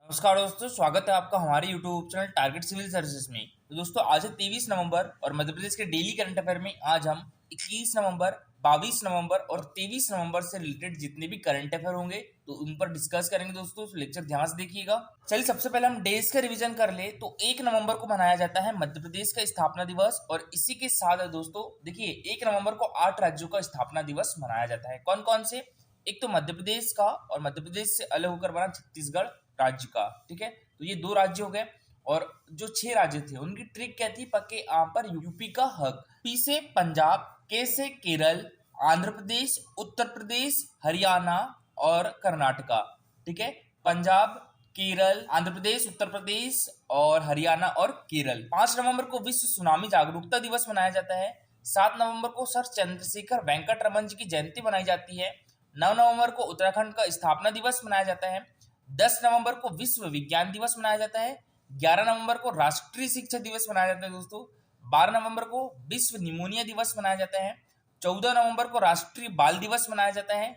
नमस्कार दोस्तों, स्वागत है आपका हमारे YouTube channel target civil services में। तो दोस्तों आज है 23 नवंबर और मध्य प्रदेश के डेली करंट अफेयर में आज हम 21 नवंबर, 22 नवंबर और 23 नवंबर से रिलेटेड जितने भी करंट अफेयर होंगे तो उन पर डिस्कस करेंगे। दोस्तों लेक्चर ध्यान से देखिएगा। चलिए सबसे पहले हम डेज का रिवीजन कर ले तो 1 नवंबर को मनाया जाता है मध्य प्रदेश का स्थापना दिवस और इसी के साथ दोस्तों देखिए 1 नवंबर को 8 राज्यों का स्थापना दिवस मनाया जाता है। कौन कौन से? एक तो मध्य प्रदेश का और मध्य प्रदेश से अलग होकर बना छत्तीसगढ़ राज्य का। ठीक है, तो ये 2 राज्य हो गए और जो 6 राज्य थे उनकी ट्रिक क्या थी? पक्के आम पर यूपी का हक, पी से पंजाब, के से केरल, आंध्र प्रदेश, उत्तर प्रदेश, हरियाणा और कर्नाटका। ठीक है, पंजाब, केरल, आंध्र प्रदेश, उत्तर प्रदेश और हरियाणा और केरल। 5 नवंबर को विश्व सुनामी जागरूकता दिवस मनाया जाता है। 7 नवंबर को सर चंद्रशेखर वेंकट रमन जी की जयंती मनाई जाती है। 9 नवंबर को उत्तराखंड का स्थापना दिवस मनाया जाता है। 10 नवंबर को विश्व विज्ञान दिवस मनाया जाता है। 11 नवंबर को राष्ट्रीय शिक्षा दिवस मनाया जाता है दोस्तों। 12 नवंबर को विश्व निमोनिया दिवस मनाया जाता है। 14 नवंबर को राष्ट्रीय बाल दिवस मनाया जाता है।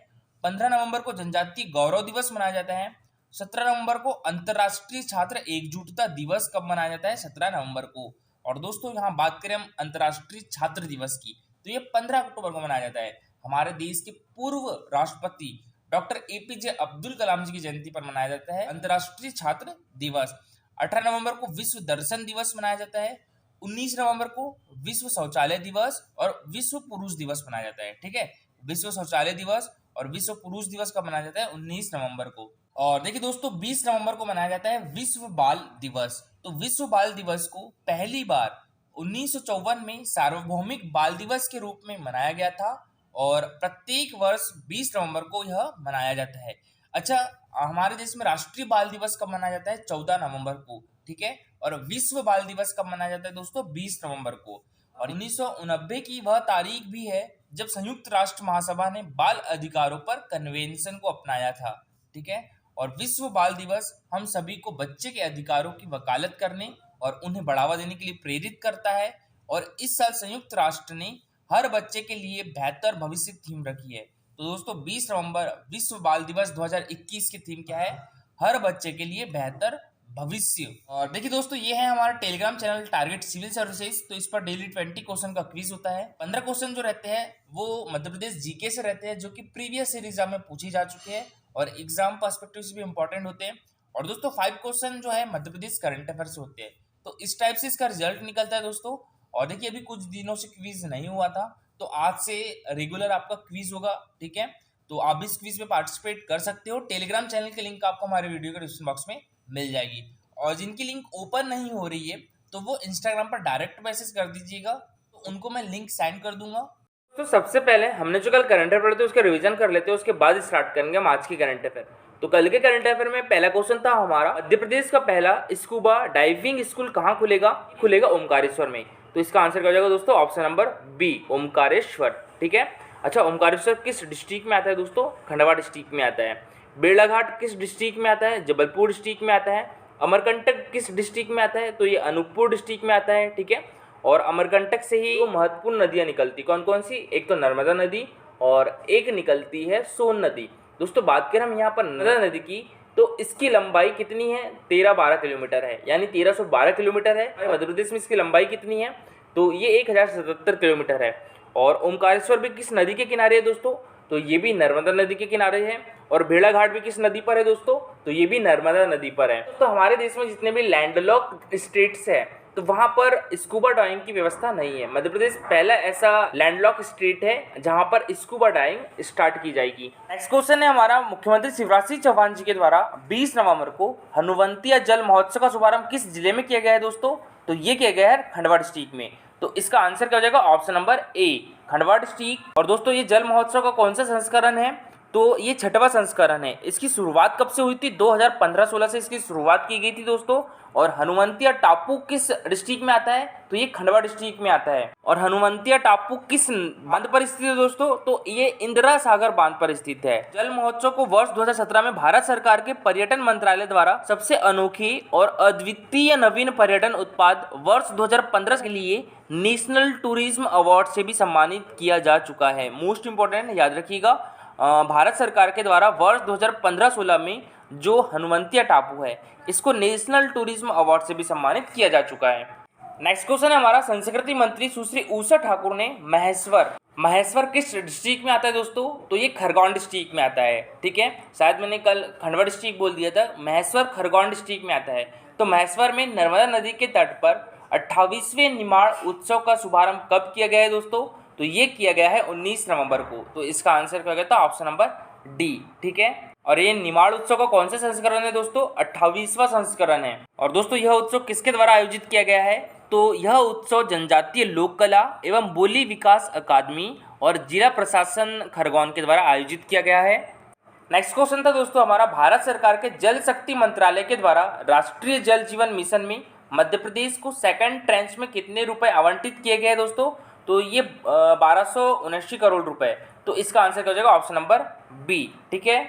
15 नवंबर को जनजातीय गौरव दिवस मनाया जाता है। 17 नवंबर को अंतर्राष्ट्रीय छात्र एकजुटता दिवस कब मनाया जाता है? 17 नवंबर को। और दोस्तों यहाँ बात करें हम अंतर्राष्ट्रीय छात्र दिवस की तो ये 15 अक्टूबर को मनाया जाता है। हमारे देश के पूर्व राष्ट्रपति डॉक्टर एपीजे अब्दुल कलाम जी की जयंती पर मनाया जाता है अंतर्राष्ट्रीय छात्र दिवस। 18 नवंबर को विश्व दर्शन दिवस मनाया जाता है। 19 नवंबर को विश्व शौचालय दिवस और विश्व पुरुष दिवस मनाया जाता है। ठीक है, विश्व शौचालय दिवस और विश्व पुरुष दिवस कब मनाया जाता है? 19 नवंबर को। और देखिए दोस्तों 20 नवंबर को मनाया जाता है विश्व बाल दिवस। तो विश्व बाल दिवस को पहली बार 1954 में सार्वभौमिक बाल दिवस के रूप में मनाया गया था और प्रत्येक वर्ष 20 नवंबर को यह मनाया जाता है। अच्छा, हमारे देश में राष्ट्रीय बाल दिवस कब मनाया जाता है? 14 नवंबर को। ठीक है, और विश्व बाल दिवस कब मनाया जाता है दोस्तों? 20 नवंबर को। और 1989 की वह तारीख भी है जब संयुक्त राष्ट्र महासभा ने बाल अधिकारों पर कन्वेंशन को अपनाया था। ठीक है, और विश्व बाल दिवस हम सभी को बच्चे के अधिकारों की वकालत करने और उन्हें बढ़ावा देने के लिए प्रेरित करता है। और इस साल संयुक्त राष्ट्र ने हर बच्चे के लिए बेहतर भविष्य थीम रखी है। तो दोस्तों 20 नवंबर विश्व बाल दिवस 2021 की थीम क्या है? हर बच्चे के लिए बेहतर भविष्य। और देखिए दोस्तों ये है हमारा Telegram channel target civil services. तो इस पर डेली 20 क्वेश्चन का क्विज होता है। 15 क्वेश्चन जो रहते हैं वो मध्य प्रदेश जीके से रहते हैं जो कि प्रीवियस ईयर एग्जाम में पूछे जा चुके हैं और एग्जाम पर्सपेक्टिव से भी इंपॉर्टेंट होते हैं। और दोस्तों 5 क्वेश्चन जो है मध्य प्रदेश करंट अफेयर से होते हैं। तो इस टाइप से इसका रिजल्ट निकलता है दोस्तों। और देखिए अभी कुछ दिनों से क्विज नहीं हुआ था तो आज से रेगुलर आपका क्विज होगा। ठीक है, तो आप इस क्विज में पार्टिसिपेट कर सकते हो। टेलीग्राम चैनल की लिंक आपको हमारे वीडियो के डिस्क्रिप्शन बॉक्स में मिल जाएगी। और जिनकी लिंक ओपन नहीं हो रही है तो वो इंस्टाग्राम पर डायरेक्ट मैसेज कर दीजिएगा, तो उनको मैं लिंक सेंड कर दूंगा। तो सबसे पहले हमने जो कल करंट अफेयर पढ़े थे उसका रिवीजन कर लेते हैं, उसके बाद स्टार्ट करेंगे हम आज की करंट अफेयर। तो कल के करंट अफेयर में पहला क्वेश्चन था हमारा, मध्य प्रदेश का पहला स्कूबा डाइविंग स्कूल कहाँ खुलेगा ओमकारेश्वर में। तो इसका आंसर क्या हो जाएगा दोस्तों? Option number B, Omkareshwar. ठीक है, अच्छा ओमकारेश्वर किस डिस्ट्रिक्ट में आता है दोस्तों? खंडवा डिस्ट्रिक्ट में आता है। बेड़ाघाट किस डिस्ट्रिक्ट में आता है? जबलपुर डिस्ट्रिक्ट में आता है। अमरकंटक किस डिस्ट्रिक्ट में आता है? तो ये अनूपपुर डिस्ट्रिक्ट में आता है। ठीक है, और अमरकंटक से ही वो महत्वपूर्ण नदियां निकलती कौन कौन सी? एक तो नर्मदा नदी और एक निकलती है सोन नदी। दोस्तों बात करें हम यहाँ पर नर्मदा नदी की तो इसकी लंबाई कितनी है? 13-12 किलोमीटर है, यानी 1312 किलोमीटर है। मध्य प्रदेश में इसकी लंबाई कितनी है? तो ये 1077 किलोमीटर है। और ओमकारेश्वर भी किस नदी के किनारे है दोस्तों? तो ये भी नर्मदा नदी के किनारे है। और भेड़ाघाट भी किस नदी पर है दोस्तों? तो ये भी नर्मदा नदी पर है। तो हमारे देश में जितने भी लैंडलॉक स्टेट्स है तो वहां पर स्कूबा डाइविंग की व्यवस्था नहीं है। मध्य प्रदेश पहला ऐसा लैंडलॉक स्टेट है जहां पर स्कूबा डाइविंग स्टार्ट की जाएगी। नेक्स्ट क्वेश्चन है हमारा, मुख्यमंत्री शिवराज सिंह चौहान जी के द्वारा 20 नवंबर को हनुवंतिया जल महोत्सव का शुभारंभ किस जिले में किया गया है दोस्तों? तो ये किया गया है खंडवा डिस्ट्रिक्ट में। तो इसका आंसर क्या हो जाएगा? Option number A, Khandwa district. और दोस्तों ये जल महोत्सव का कौन सा संस्करण है? तो ये 6वां संस्करण है। इसकी शुरुआत कब से हुई थी? 2015-16 से इसकी शुरुआत की गई थी दोस्तों। और हनुवंतिया टापू किस डिस्ट्रिक्ट में आता है? तो ये खंडवा डिस्ट्रिक्ट में आता है। और हनुवंतिया टापू किस बांध पर स्थित है दोस्तों? तो ये इंदिरा सागर बांध पर स्थित है। जल महोत्सव को वर्ष 2017 में भारत सरकार के पर्यटन मंत्रालय द्वारा सबसे अनोखी और अद्वितीय नवीन पर्यटन उत्पाद वर्ष 2015 के लिए नेशनल टूरिज्म अवार्ड से भी सम्मानित किया जा चुका है। मोस्ट इंपोर्टेंट याद रखिएगा, भारत सरकार के द्वारा वर्ष 2015-16 में जो हनुमंतिया टापू है, इसको नेशनल टूरिज्म अवार्ड से भी सम्मानित किया जा चुका है। नेक्स्ट क्वेश्चन है हमारा, संस्कृति मंत्री सुश्री उषा ठाकुर ने महेश्वर किस डिस्ट्रिक्ट में आता है दोस्तों? तो ये खरगोन डिस्ट्रिक्ट में आता है। ठीक है, शायद मैंने कल खंडवा डिस्ट्रिक्ट बोल दिया था, महेश्वर खरगोन डिस्ट्रिक्ट में आता है। तो महेश्वर में नर्मदा नदी के तट पर 28वें निमाड़ उत्सव का शुभारंभ कब किया गया है दोस्तों? तो ये किया गया है 19 नवंबर को। तो इसका आंसर क्या होगा? Option number D. ठीक है, और ये निमाड़ उत्सव का कौन सा संस्करण है दोस्तों? 28वां संस्करण है। और दोस्तों यह उत्सव किसके द्वारा आयोजित किया गया है? तो यह उत्सव जनजातीय लोक कला एवं बोली विकास अकादमी और जिला प्रशासन खरगोन के द्वारा आयोजित किया गया है। नेक्स्ट क्वेश्चन था दोस्तों हमारा, भारत सरकार के जल शक्ति मंत्रालय के द्वारा राष्ट्रीय जल जीवन मिशन में मध्य प्रदेश को सेकंड ट्रेंच में कितने रुपए आवंटित किए गए दोस्तों? तो ये 1279 करोड़ रुपए। तो इसका आंसर क्या हो जाएगा? Option number B. ठीक है,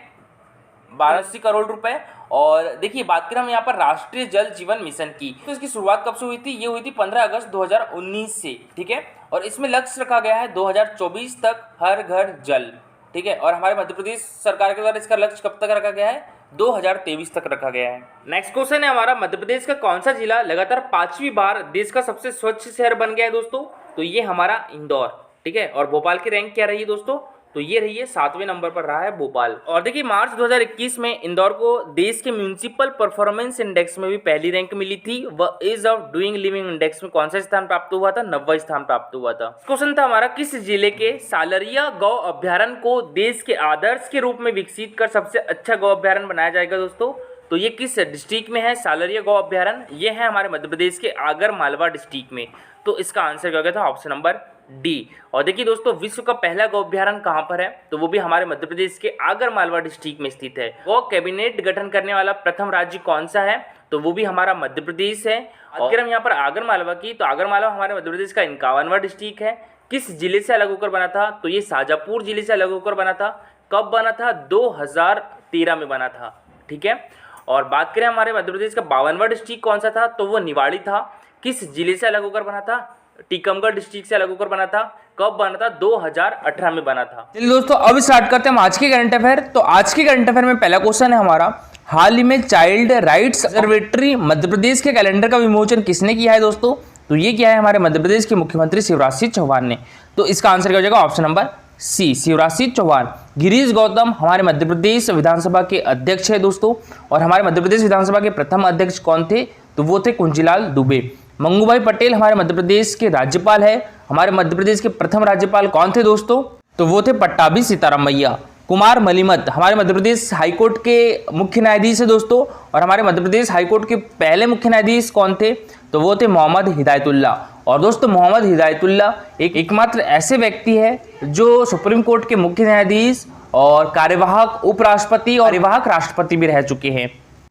1280 करोड़ रुपए। और देखिए बात करें हम यहाँ पर राष्ट्रीय जल जीवन मिशन की, तो इसकी शुरुआत कब से हुई थी? ये हुई थी 15 अगस्त 2019 से। ठीक है, और इसमें लक्ष्य रखा गया है 2024 तक हर घर जल। ठीक है, और हमारे मध्य प्रदेश सरकार के द्वारा इसका लक्ष्य कब तक रखा गया है? 2023 तक रखा गया है। नेक्स्ट क्वेश्चन है हमारा, मध्य प्रदेश का कौन सा जिला लगातार 5वीं बार देश का सबसे स्वच्छ शहर बन गया है दोस्तों? तो ये हमारा इंदौर। ठीक है, और भोपाल की रैंक क्या रही है दोस्तों? तो ये रही है 7वें नंबर पर रहा है भोपाल। और देखिए मार्च 2021 में इंदौर को देश के म्यूनिसिपल परफॉर्मेंस इंडेक्स में भी पहली रैंक मिली थी। वह ease of doing living index में कौन सा स्थान प्राप्त हुआ था? 90वां स्थान प्राप्त हुआ था। क्वेश्चन था हमारा, किस जिले के सालरिया गौ अभ्यारण्य को देश के आदर्श के रूप में विकसित कर सबसे अच्छा गौ अभ्यारण्य बनाया जाएगा दोस्तों? तो ये किस डिस्ट्रिक्ट में है सालरिया गौ अभ्यारण्य? ये है हमारे मध्य प्रदेश के आगर मालवा डिस्ट्रिक्ट में। तो इसका आंसर क्या हो गया था? Option number D. और देखिए दोस्तों विश्व का पहला गौ अभ्यारण्य कहाँ पर है? तो वो भी हमारे मध्य प्रदेश के आगर मालवा डिस्ट्रिक्ट में स्थित है। गौ कैबिनेट गठन करने वाला प्रथम राज्य कौन सा है? तो वो भी हमारा मध्य प्रदेश है। अगर हम यहाँ पर आगर मालवा की, तो आगर मालवा हमारे मध्य प्रदेश का 51वां डिस्ट्रिक्ट है। किस जिले से अलग होकर बना था? तो ये शाजापुर जिले से अलग होकर बना था। कब बना था? 2013 में बना था। ठीक है, और बात करें हमारे मध्य प्रदेश का 52वां डिस्ट्रिक्ट कौन सा था? तो वो निवाड़ी था। किस जिले से अलग होकर बना था? टीकमगढ़ डिस्ट्रिक्ट से अलग होकर बना था। कब बना था? 2018 में बना था। चलिए दोस्तों अब स्टार्ट करते हैं हम आज के करंट अफेयर। तो आज के करंट अफेयर में पहला क्वेश्चन है हमारा, हाल ही में child rights observatory Madhya Pradesh के कैलेंडर का विमोचन किसने किया है दोस्तों? तो ये किया है हमारे मध्य प्रदेश के मुख्यमंत्री शिवराज सिंह चौहान ने। तो इसका आंसर क्या हो जाएगा? Option number C, Shivraj Singh Chouhan. Girish Gautam हमारे मध्य प्रदेश विधानसभा के अध्यक्ष है दोस्तों। और हमारे मध्य प्रदेश विधानसभा के प्रथम अध्यक्ष कौन थे? तो वो थे कुंजीलाल दुबे। मंगूभाई पटेल हमारे मध्य प्रदेश के राज्यपाल है। हमारे मध्य प्रदेश के प्रथम राज्यपाल कौन थे दोस्तों? तो वो थे पट्टाभी सीताराम मैया। कुमार मलिमत हमारे मध्य प्रदेश हाईकोर्ट के मुख्य न्यायाधीश है दोस्तों। और हमारे मध्य प्रदेश हाईकोर्ट के पहले मुख्य न्यायाधीश कौन थे? तो वो थे मोहम्मद हिदायतुल्ला। और दोस्तों मोहम्मद हिदायतुल्ला एकमात्र ऐसे व्यक्ति है जो सुप्रीम कोर्ट के मुख्य न्यायाधीश और कार्यवाहक उपराष्ट्रपति और कार्यवाहक राष्ट्रपति भी रह चुके हैं।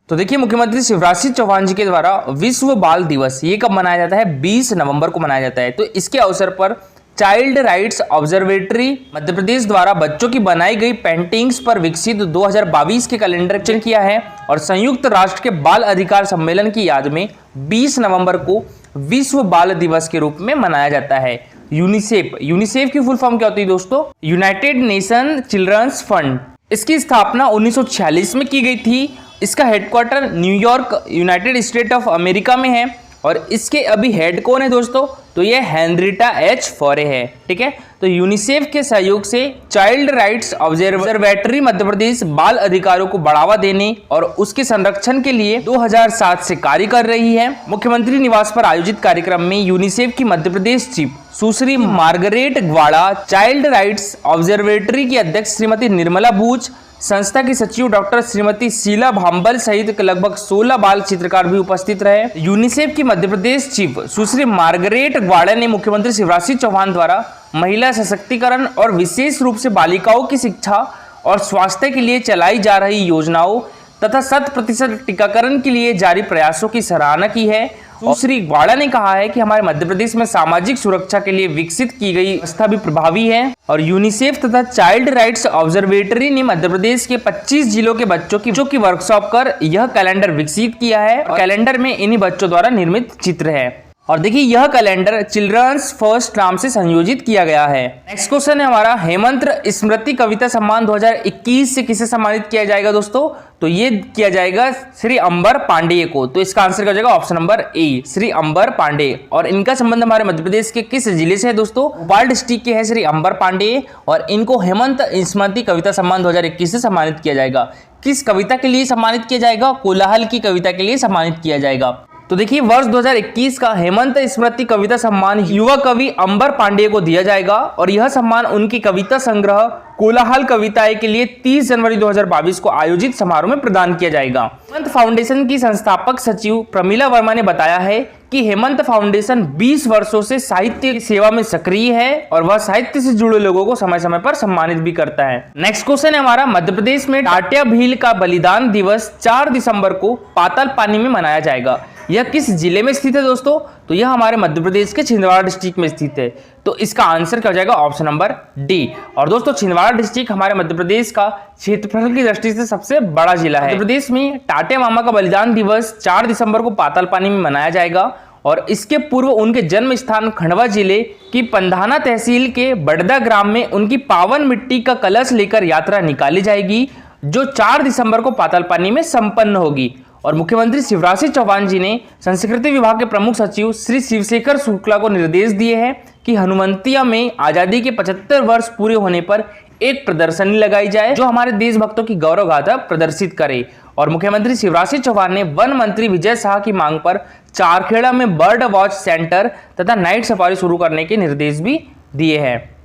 तो देखिए मुख्यमंत्री शिवराज सिंह चौहान जी के द्वारा विश्व बाल दिवस ये कब मनाया जाता है? 20 नवंबर को मनाया जाता है। तो इसके अवसर पर child rights observatory Madhya Pradesh द्वारा बच्चों की बनाई गई पेंटिंग्स पर विकसित 2022 के कैलेंडर का किया है। और संयुक्त राष्ट्र के बाल अधिकार सम्मेलन की याद में 20 नवंबर को विश्व बाल दिवस के रूप में मनाया जाता है। यूनिसेफ की फुल फॉर्म क्या होती है दोस्तों? United Nation Children's Fund. इसकी स्थापना 1946 में की गई थी। इसका headquarter New York United State of America में है। और इसके अभी हेड कौन है दोस्तों? तो ये हेनरिटा एच फोरे है। ठीक है, तो यूनिसेफ के सहयोग से child rights observatory Madhya Pradesh बाल अधिकारों को बढ़ावा देने और उसके संरक्षण के लिए 2007 से कार्य कर रही है। मुख्यमंत्री निवास पर आयोजित कार्यक्रम में यूनिसेफ की मध्य प्रदेश चीफ सुश्री मार्गरेट ग्वाड़ा, चाइल्ड राइट्स ऑब्जर्वेटरी की अध्यक्ष श्रीमती निर्मला बूच, संस्था की सचिव डॉक्टर श्रीमती शीला भांबल सहित लगभग 16 बाल चित्रकार भी उपस्थित रहे। यूनिसेफ की मध्य प्रदेश चीफ सुश्री मार्गरेट ग्वाड़ा ने मुख्यमंत्री शिवराज सिंह चौहान द्वारा महिला सशक्तिकरण और विशेष रूप से बालिकाओं की शिक्षा और स्वास्थ्य के लिए चलाई जा रही योजनाओं तथा 100% टीकाकरण के लिए जारी प्रयासों की सराहना की है। श्री ग्वाड़ा ने कहा है कि हमारे मध्य प्रदेश में सामाजिक सुरक्षा के लिए विकसित की गई व्यवस्था भी प्रभावी है। और यूनिसेफ तथा चाइल्ड राइट्स ऑब्जर्वेटरी ने मध्य प्रदेश के 25 जिलों के बच्चों की वर्कशॉप कर यह कैलेंडर विकसित किया है। कैलेंडर में इन्हीं बच्चों द्वारा निर्मित चित्र है। और देखिए यह कैलेंडर चिल्ड्रंस फर्स्ट नाम से संयोजित किया गया है। नेक्स्ट क्वेश्चन है हमारा, हेमंत स्मृति कविता सम्मान 2021 से किसे सम्मानित किया जाएगा दोस्तों? तो ये किया जाएगा श्री अंबर पांडेय को। तो इसका आंसर क्या हो जाएगा? ऑप्शन नंबर ए, श्री अंबर पांडेय। और इनका संबंध हमारे मध्य प्रदेश के किस जिले से है दोस्तों? भोपाल डिस्ट्रिक्ट के है श्री अंबर पांडेय, और इनको हेमंत स्मृति कविता सम्मान 2021 से सम्मानित किया जाएगा। किस कविता के लिए सम्मानित किया जाएगा? कोलाहल की कविता के लिए सम्मानित किया जाएगा। तो देखिए वर्ष 2021 का हेमंत स्मृति कविता सम्मान युवा कवि अंबर पांडेय को दिया जाएगा, और यह सम्मान उनकी कविता संग्रह कोलाहल कविताएं के लिए 30 जनवरी 2022 को आयोजित समारोह में प्रदान किया जाएगा। हेमंत फाउंडेशन की संस्थापक सचिव प्रमिला वर्मा ने बताया है कि हेमंत फाउंडेशन 20 वर्षों से साहित्य की सेवा में सक्रिय है, और वह साहित्य से जुड़े लोगों को समय समय पर सम्मानित भी करता है। नेक्स्ट क्वेश्चन है हमारा, मध्य प्रदेश में टाटिया भील का बलिदान दिवस 4 दिसंबर को पाताल पानी में मनाया जाएगा। यह किस जिले में स्थित है दोस्तों? तो यह हमारे मध्य प्रदेश के छिंदवाड़ा डिस्ट्रिक्ट में स्थित है। तो इसका आंसर क्या हो जाएगा? Option number D. और दोस्तों छिंदवाड़ा डिस्ट्रिक्ट हमारे मध्य प्रदेश का क्षेत्रफल की दृष्टि से सबसे बड़ा जिला है। मध्य प्रदेश में टाटिया मामा का बलिदान दिवस 4 दिसंबर को पाताल पानी में मनाया जाएगा, और इसके पूर्व उनके जन्म स्थान खंडवा जिले की पंधाना तहसील के बड़दा ग्राम में उनकी पावन मिट्टी का कलश लेकर यात्रा निकाली जाएगी, जो 4 दिसंबर को पाताल पानी में संपन्न होगी। और मुख्यमंत्री शिवराज सिंह चौहान जी ने संस्कृति विभाग के प्रमुख सचिव श्री शिवशेखर शुक्ला को निर्देश दिए हैं कि हनुमंतिया में आजादी के 75 वर्ष पूरे होने पर एक प्रदर्शनी लगाई जाए, जो हमारे देशभक्तों की गौरव गाथा प्रदर्शित करे। और मुख्यमंत्री शिवराज सिंह चौहान ने वन मंत्री विजय शाह की मांग पर चारखेड़ा में बर्ड वॉच सेंटर तथा नाइट सफारी शुरू करने के निर्देश भी दिए हैं।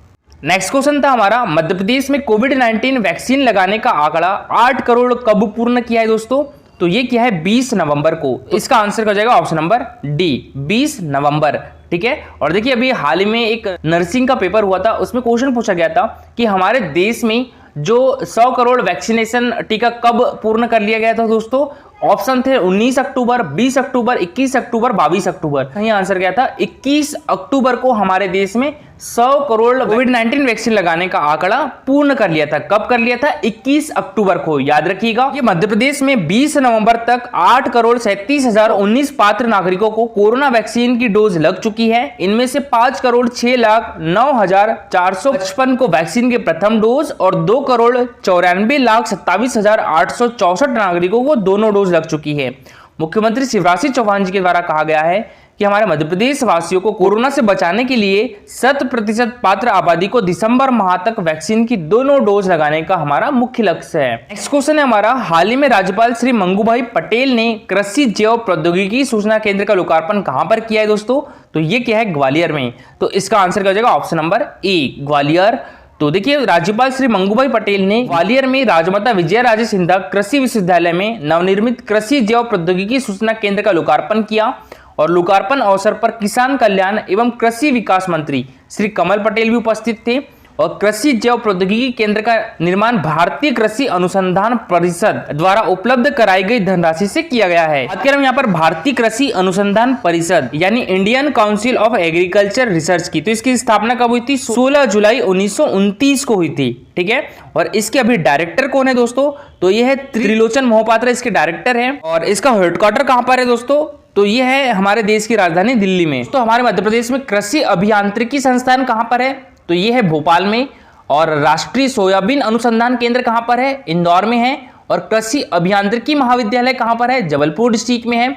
नेक्स्ट क्वेश्चन था हमारा, मध्य प्रदेश में कोविड-19 वैक्सीन लगाने का आंकड़ा 8 करोड़ कब पूर्ण किया है दोस्तों? तो ये क्या है? 20 नवंबर को। इसका आंसर हो जाएगा ऑप्शन नंबर डी, 20 नवंबर। ठीक है। और देखिए अभी हाल ही में एक नर्सिंग का पेपर हुआ था, उसमें क्वेश्चन पूछा गया था कि हमारे देश में जो 100 करोड़ वैक्सीनेशन टीका कब पूर्ण कर लिया गया था दोस्तों? ऑप्शन थे 19 अक्टूबर, 20 अक्टूबर, 21 अक्टूबर, 22 अक्टूबर। कहीं आंसर क्या था? 21 अक्टूबर को हमारे देश में 100 करोड़ कोविड-19 वैक्सीन लगाने का आंकड़ा पूर्ण कर लिया था। कब कर लिया था? 21 अक्टूबर को, याद रखिएगा। ये मध्य प्रदेश में 20 नवंबर तक 8 करोड़ 37,019 पात्र नागरिकों को कोरोना वैक्सीन की डोज लग चुकी है। इनमें से 5 करोड़ 6,09,455 को वैक्सीन के प्रथम डोज और 2 करोड़ 94,27,864 नागरिकों को दोनों डोज लग चुकी है। मुख्यमंत्री शिवराज सिंह चौहान जी के द्वारा कहा गया है कि हमारे मध्य प्रदेश वासियों को कोरोना से बचाने के लिए 100% पात्र आबादी को दिसंबर माह तक वैक्सीन की दोनों डोज लगाने का हमारा मुख्य लक्ष्य है। नेक्स्ट क्वेश्चन है हमारा, हाल ही में राज्यपाल श्री मंगूभाई पटेल ने कृषि जैव प्रौद्योगिकी सूचना केंद्र का लोकार्पण कहां पर किया है दोस्तों? तो ये क्या है? ग्वालियर में। तो इसका आंसर क्या हो जाएगा? Option number A, Gwalior. तो देखिए राज्यपाल श्री मंगूभाई पटेल ने ग्वालियर में राजमाता विजयाराजे सिंधिया कृषि विश्वविद्यालय में नवनिर्मित कृषि जैव प्रौद्योगिकी सूचना केंद्र का लोकार्पण किया, और लोकार्पण अवसर पर किसान कल्याण एवं कृषि विकास मंत्री श्री कमल पटेल भी उपस्थित थे। और कृषि जैव प्रौद्योगिकी केंद्र का निर्माण भारतीय कृषि अनुसंधान परिषद द्वारा उपलब्ध कराई गई धनराशि से किया गया है। बात करें यहाँ पर भारतीय कृषि अनुसंधान परिषद यानी Indian council of agriculture research की, तो इसकी स्थापना कब हुई थी? 16 जुलाई 1929 को हुई थी। ठीक है। और इसके अभी डायरेक्टर कौन है दोस्तों? तो ये है त्रिलोचन मोहपात्रा, इसके डायरेक्टर है। और इसका हेडक्वार्टर कहाँ पर है दोस्तों? तो ये है हमारे देश की राजधानी दिल्ली में। तो हमारे मध्य प्रदेश में कृषि अभियांत्रिकी संस्थान कहां पर है? तो ये है भोपाल में। और राष्ट्रीय सोयाबीन अनुसंधान केंद्र कहां पर है? इंदौर में है। और कृषि अभियांत्रिकी महाविद्यालय कहां पर है? जबलपुर डिस्ट्रिक्ट में है।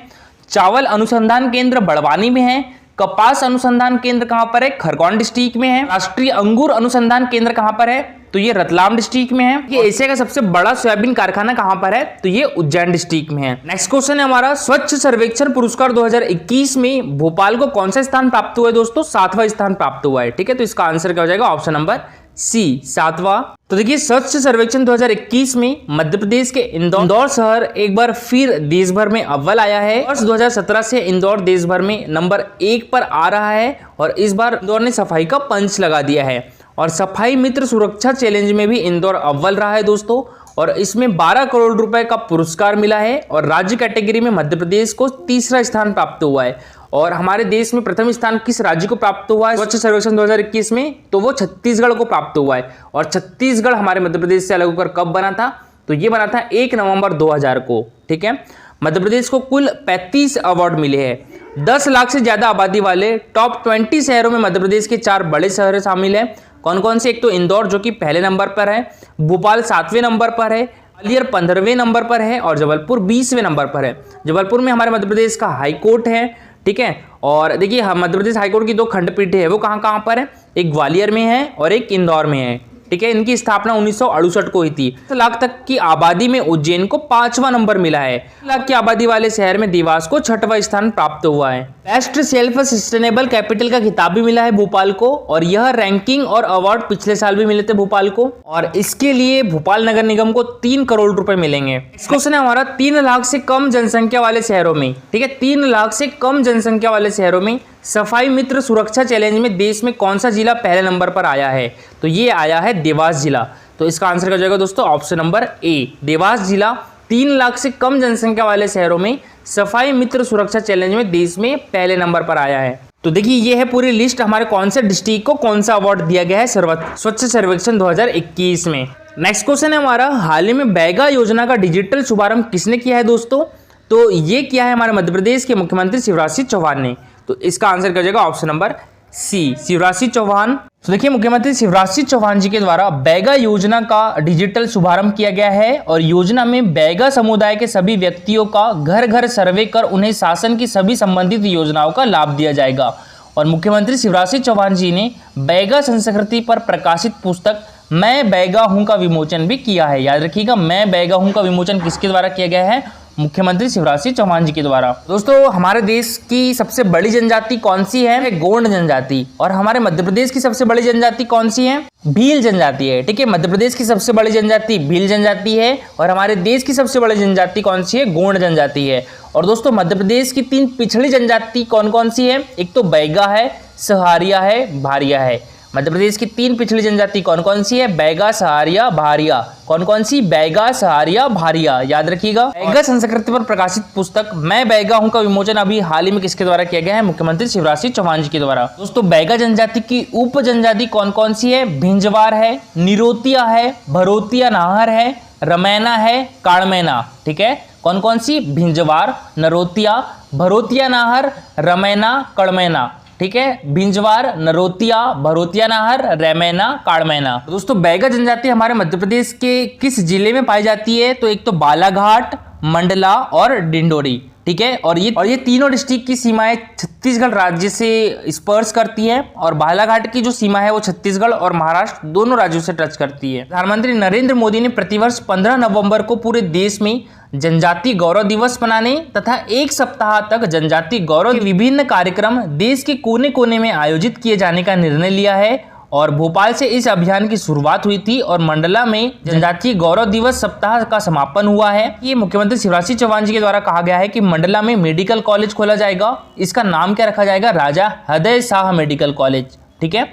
चावल अनुसंधान केंद्र बड़वानी में है। कपास अनुसंधान केंद्र कहां पर है? खरगोन डिस्ट्रिक्ट में है। राष्ट्रीय अंगूर अनुसंधान केंद्र कहां पर है? तो ये रतलाम डिस्ट्रिक्ट में है। ये एशिया का सबसे बड़ा सोयाबीन कारखाना कहां पर है? तो ये उज्जैन डिस्ट्रिक्ट में है। नेक्स्ट क्वेश्चन है हमारा, स्वच्छ सर्वेक्षण पुरस्कार 2021 में भोपाल को कौन सा स्थान प्राप्त हुआ है दोस्तों? 7वां स्थान प्राप्त हुआ है। ठीक है। तो इसका आंसर क्या हो जाएगा? ऑप्शन नंबर सी, 7वां। तो देखिए स्वच्छ सर्वेक्षण 2021 में मध्य प्रदेश के इंदौर शहर एक बार फिर देश भर में अव्वल आया है। वर्ष 2017 से इंदौर देश भर में नंबर 1 पर आ रहा है, और इस बार इंदौर ने सफाई का पंच लगा दिया है। और सफाई मित्र सुरक्षा चैलेंज में भी इंदौर अव्वल रहा है दोस्तों, और इसमें 12 करोड़ रुपए का पुरस्कार मिला है। और राज्य कैटेगरी में मध्य प्रदेश को 3रा स्थान प्राप्त हुआ है। और हमारे देश में प्रथम स्थान किस राज्य को प्राप्त हुआ है स्वच्छ सर्वेक्षण 2021 में? तो वो छत्तीसगढ़ को प्राप्त हुआ है। और छत्तीसगढ़ हमारे मध्य प्रदेश से अलग होकर कब बना था? तो ये बना था 1 नवंबर 2000 को। ठीक है। मध्य प्रदेश को कुल 35 अवार्ड मिले हैं। 10 लाख से ज्यादा आबादी वाले टॉप 20 शहरों में मध्य प्रदेश के 4 बड़े शहर शामिल हैं। कौन कौन से? एक तो इंदौर जो कि पहले नंबर पर है, भोपाल 7वें नंबर पर है, ग्वालियर 15वें नंबर पर है और जबलपुर 20वें नंबर पर है। जबलपुर में हमारे मध्य प्रदेश का हाई कोर्ट है, ठीक है। और देखिए मध्य प्रदेश हाईकोर्ट की 2 खंडपीठें हैं, वो कहाँ कहाँ पर है? एक ग्वालियर में है और एक इंदौर में है, ठीक है। इनकी स्थापना 1968 को हुई थी। 1 लाख तक की आबादी में उज्जैन को 5वां नंबर मिला है। 1 लाख की आबादी वाले शहर में देवास को 6वां स्थान प्राप्त हुआ है। बेस्ट सेल्फ सस्टेनेबल कैपिटल का खिताब भी मिला है भोपाल को, और यह रैंकिंग और अवार्ड पिछले साल भी मिले थे भोपाल को, और इसके लिए भोपाल नगर निगम को 3 करोड़ रुपए मिलेंगे। नेक्स्ट क्वेश्चन है हमारा 3 लाख से कम जनसंख्या वाले शहरों में, ठीक है, 3 लाख से कम जनसंख्या वाले शहरों में सफाई मित्र सुरक्षा चैलेंज में देश में कौन सा जिला पहले नंबर पर आया है? तो ये आया है देवास जिला। तो इसका आंसर हो जाएगा दोस्तों ऑप्शन नंबर ए, देवास जिला 3 लाख से कम जनसंख्या वाले शहरों में सफाई मित्र सुरक्षा चैलेंज में देश में पहले नंबर पर आया है। तो देखिए ये है पूरी लिस्ट, हमारे कौन से डिस्ट्रिक्ट को कौन सा अवार्ड दिया गया है स्वच्छ सर्वेक्षण 2021 में। नेक्स्ट क्वेश्चन है हमारा, हाल ही में बैगा योजना का डिजिटल शुभारंभ किसने किया है दोस्तों? तो ये किया है हमारे मध्य प्रदेश के मुख्यमंत्री शिवराज सिंह चौहान ने। तो इसका आंसर कर जाएगा option number C, Shivraj Singh Chouhan. तो देखिए मुख्यमंत्री शिवराज सिंह चौहान जी के द्वारा बैगा योजना का डिजिटल शुभारंभ किया गया है, और योजना में बैगा समुदाय के सभी व्यक्तियों का घर घर सर्वे कर उन्हें शासन की सभी संबंधित योजनाओं का लाभ दिया जाएगा। और मुख्यमंत्री शिवराज सिंह चौहान जी ने बैगा संस्कृति पर प्रकाशित पुस्तक मैं बैगा हूं का विमोचन भी किया है। याद रखिएगा, मैं बैगा हूं का विमोचन किसके द्वारा किया गया है? मुख्यमंत्री शिवराज सिंह चौहान जी के द्वारा। दोस्तों हमारे देश की सबसे बड़ी जनजाति कौन सी है? गोंड जनजाति। और हमारे मध्य प्रदेश की सबसे बड़ी जनजाति कौन सी है? भील जनजाति है, ठीक है। मध्य प्रदेश की सबसे बड़ी जनजाति भील जनजाति है, और हमारे देश की सबसे बड़ी जनजाति कौन सी है? गोंड जनजाति है। और दोस्तों मध्य प्रदेश की 3 पिछड़ी जनजाति कौन कौन सी है? एक तो बैगा है, सहारिया है, भारिया है। मध्य प्रदेश की 3 पिछड़ी जनजाति कौन कौन सी है? बैगा, सहारिया, भारिया। कौन कौन सी? बैगा, सहारिया, भारिया। याद रखिएगा। बैगा संस्कृति पर प्रकाशित पुस्तक मैं बैगा हूं का विमोचन अभी हाल ही में किसके द्वारा किया गया है? मुख्यमंत्री शिवराज सिंह चौहान जी के द्वारा। दोस्तों बैगा जनजाति की उप जनजाति कौन कौन सी है? भिंजवार है, निरोतिया है, भरोतिया नाहर है, रमैना है, काड़मैना, ठीक है। कौन कौन सी? भिंजवार, नरोतिया, भरोतिया नाहर, रमैना, कड़मैना, ठीक है। भिंजवार, नरोतिया, भरोतिया नाहर, रैमैना, काड़मैना। दोस्तों बैगा जनजाति हमारे मध्य प्रदेश के किस जिले में पाई जाती है? तो एक तो बालाघाट, मंडला और डिंडोरी, ठीक है। और ये तीनों डिस्ट्रिक्ट की सीमाएं छत्तीसगढ़ राज्य से स्पर्श करती है, और बालाघाट की जो सीमा है वो छत्तीसगढ़ और महाराष्ट्र दोनों राज्यों से टच करती है। प्रधानमंत्री नरेंद्र मोदी ने प्रतिवर्ष 15 नवंबर को पूरे देश में जनजाति गौरव दिवस मनाने तथा 1 सप्ताह तक जनजाति गौरव के विभिन्न कार्यक्रम देश के कोने कोने में आयोजित किए जाने का निर्णय लिया है, और भोपाल से इस अभियान की शुरुआत हुई थी, और मंडला में जनजातीय गौरव दिवस सप्ताह का समापन हुआ है। ये मुख्यमंत्री शिवराज सिंह चौहान जी के द्वारा कहा गया है कि मंडला में मेडिकल कॉलेज खोला जाएगा। इसका नाम क्या रखा जाएगा? राजा हृदय शाह मेडिकल कॉलेज, ठीक है।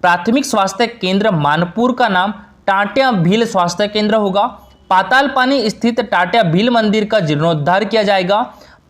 प्राथमिक स्वास्थ्य केंद्र मानपुर का नाम टाटिया भील स्वास्थ्य केंद्र होगा। पातालपानी स्थित टाटिया भील मंदिर का जीर्णोद्धार किया जाएगा।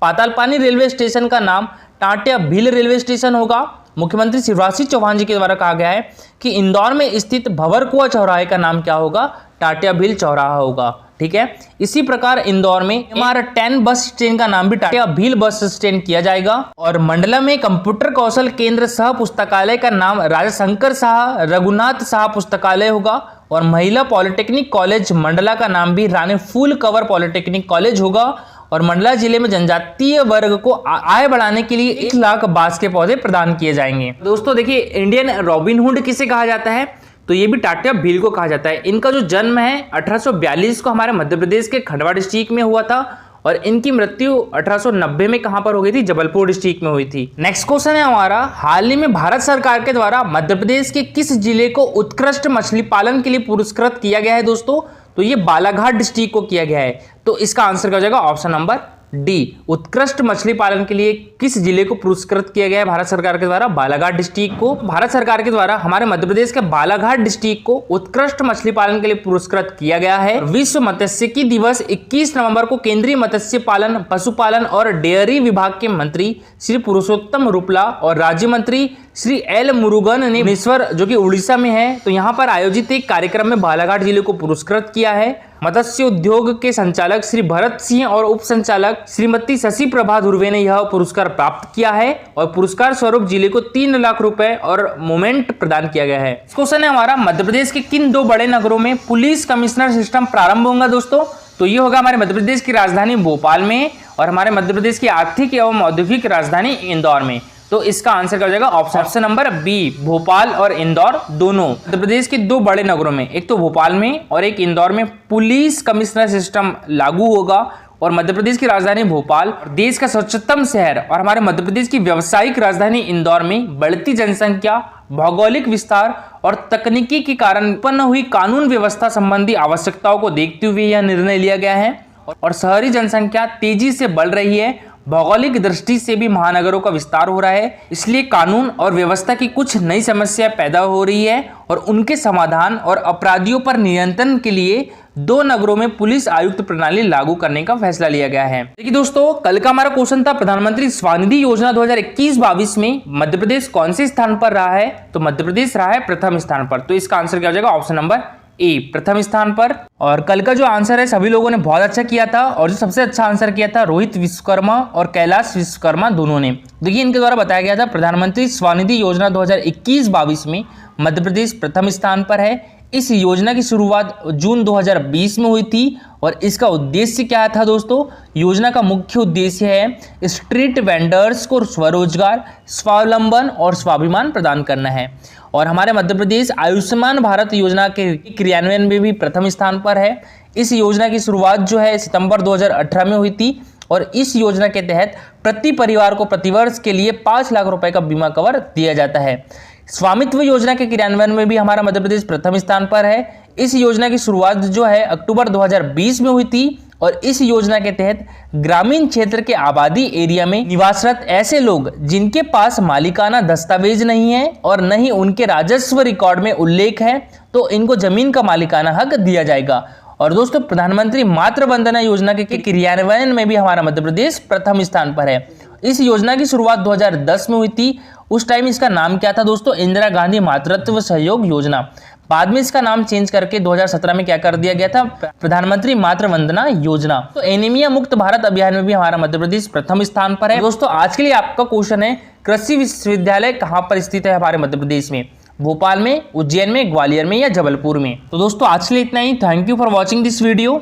पातालपानी रेलवे स्टेशन का नाम टाटिया भील रेलवे स्टेशन होगा। मुख्यमंत्री शिवराज सिंह चौहान जी के द्वारा कहा गया है कि इंदौर में स्थित भंवरकुआं चौराहे का नाम क्या होगा? टाटिया भील चौराहा होगा, ठीक है। इसी प्रकार इंदौर में MR10 बस स्टैंड का नाम भी टाटिया भील बस स्टैंड किया जाएगा। और मंडला में कंप्यूटर कौशल केंद्र सह पुस्तकालय का नाम राजा शंकर शाह रघुनाथ शाह पुस्तकालय होगा। और महिला पॉलिटेक्निक कॉलेज मंडला का नाम भी रानी फूल कंवर पॉलिटेक्निक कॉलेज होगा। और मंडला जिले में जनजातीय वर्ग को आय बढ़ाने के लिए 1 लाख बांस के पौधे प्रदान किए जाएंगे। दोस्तों देखिए इंडियन रॉबिनहुड किसे कहा जाता है? तो ये भी टाटिया भील को कहा जाता है। इनका जो जन्म है 1842 को हमारे मध्य प्रदेश के खंडवा डिस्ट्रिक्ट में हुआ था, और इनकी मृत्यु 1890 में कहां पर हो गई थी? जबलपुर डिस्ट्रिक्ट में हुई थी। नेक्स्ट क्वेश्चन है हमारा, हाल ही में भारत सरकार के द्वारा मध्य प्रदेश के किस जिले को उत्कृष्ट मछली पालन के लिए पुरस्कृत किया गया है दोस्तों? तो ये बालाघाट डिस्ट्रिक्ट को किया गया है। तो इसका आंसर हो जाएगा ऑप्शन नंबर डी, उत्कृष्ट मछली पालन के लिए किस जिले को पुरस्कृत किया गया है भारत सरकार के द्वारा? बालाघाट डिस्ट्रिक्ट को। भारत सरकार के द्वारा हमारे मध्य प्रदेश के बालाघाट डिस्ट्रिक्ट को उत्कृष्ट मछली पालन के लिए पुरस्कृत किया गया है। विश्व मत्स्यिकी दिवस 21 नवंबर को केंद्रीय मत्स्य पालन, पशुपालन और डेयरी विभाग के मंत्री श्री पुरुषोत्तम रुपाला और राज्य मंत्री श्री एल मुरुगन ने भुवनेश्वर जो कि उड़ीसा में है, तो यहाँ पर आयोजित एक कार्यक्रम में बालाघाट जिले को पुरस्कृत किया है। मत्स्य उद्योग के संचालक श्री भरत सिंह और उप संचालक श्रीमती शशि प्रभा ध्रुवे ने यह पुरस्कार प्राप्त किया है और पुरस्कार स्वरूप जिले को 3 लाख रुपए और मोमेंट प्रदान किया गया है। क्वेश्चन है हमारा, मध्य प्रदेश के किन 2 बड़े नगरों में पुलिस कमिश्नर सिस्टम प्रारंभ होगा दोस्तों? तो ये होगा हमारे मध्य प्रदेश की राजधानी भोपाल में और हमारे मध्य प्रदेश की आर्थिक एवं औद्योगिक राजधानी इंदौर में। तो इसका आंसर क्या हो जाएगा? ऑप्शन नंबर बी, भोपाल और इंदौर दोनों मध्य प्रदेश के 2 बड़े नगरों में, एक तो भोपाल में और एक इंदौर में पुलिस कमिश्नर सिस्टम लागू होगा। और मध्य प्रदेश की राजधानी भोपाल, देश का स्वच्छतम शहर और हमारे मध्य प्रदेश की व्यावसायिक राजधानी इंदौर में बढ़ती जनसंख्या, भौगोलिक विस्तार और तकनीकी के कारण उत्पन्न हुई कानून व्यवस्था संबंधी आवश्यकताओं को देखते हुए यह निर्णय लिया गया है। और शहरी जनसंख्या तेजी से बढ़ रही है, भौगोलिक दृष्टि से भी महानगरों का विस्तार हो रहा है, इसलिए कानून और व्यवस्था की कुछ नई समस्याएं पैदा हो रही है और उनके समाधान और अपराधियों पर नियंत्रण के लिए 2 नगरों में पुलिस आयुक्त प्रणाली लागू करने का फैसला लिया गया है। देखिए दोस्तों, कल का हमारा क्वेश्चन था प्रधानमंत्री स्वनिधि योजना 2021-22 में मध्य प्रदेश कौन से स्थान पर रहा है? तो मध्य प्रदेश रहा है प्रथम स्थान पर। तो इसका आंसर क्या हो जाएगा? ऑप्शन नंबर ए, प्रथम स्थान पर। और कल का जो आंसर है सभी लोगों ने बहुत अच्छा किया था और जो सबसे अच्छा आंसर किया था रोहित विश्वकर्मा और कैलाश विश्वकर्मा दोनों ने। देखिए इनके द्वारा बताया गया था प्रधानमंत्री स्वनिधि योजना 2021-22 में मध्य प्रदेश प्रथम स्थान पर है। इस योजना की शुरुआत जून 2020 में हुई थी और इसका उद्देश्य क्या था दोस्तों? योजना का मुख्य उद्देश्य है स्ट्रीट वेंडर्स को स्वरोजगार, स्वावलंबन और स्वाभिमान प्रदान करना है। और हमारे मध्य प्रदेश आयुष्मान भारत योजना के क्रियान्वयन में भी प्रथम स्थान पर है। इस योजना की शुरुआत जो है सितंबर 2018 में हुई थी और इस योजना के तहत प्रति परिवार को प्रतिवर्ष के लिए 5 लाख रुपए का बीमा कवर दिया जाता है। स्वामित्व योजना के क्रियान्वयन में भी हमारा मध्य प्रदेश प्रथम स्थान पर है। इस योजना की शुरुआत जो है अक्टूबर 2020 में हुई थी और इस योजना के तहत ग्रामीण क्षेत्र के आबादी एरिया में निवासरत ऐसे लोग जिनके पास मालिकाना दस्तावेज नहीं है और न ही उनके राजस्व रिकॉर्ड में उल्लेख है, तो इनको जमीन का मालिकाना हक दिया जाएगा। और दोस्तों, प्रधानमंत्री मातृ वंदना योजना के क्रियान्वयन में भी हमारा मध्य प्रदेश प्रथम स्थान पर है। इस योजना की शुरुआत 2010 में हुई थी। उस टाइम इसका नाम क्या था दोस्तों? इंदिरा गांधी मातृत्व सहयोग योजना। बाद में इसका नाम चेंज करके 2017 में क्या कर दिया गया था? प्रधानमंत्री मातृ वंदना योजना। तो एनीमिया मुक्त भारत अभियान में भी हमारा मध्य प्रदेश प्रथम स्थान पर है। दोस्तों, आज के लिए आपका क्वेश्चन है, कृषि विश्वविद्यालय कहाँ पर स्थित है हमारे मध्य प्रदेश में? भोपाल में, उज्जैन में, ग्वालियर में या जबलपुर में? तो दोस्तों, आज के लिए इतना ही। Thank you for watching this video.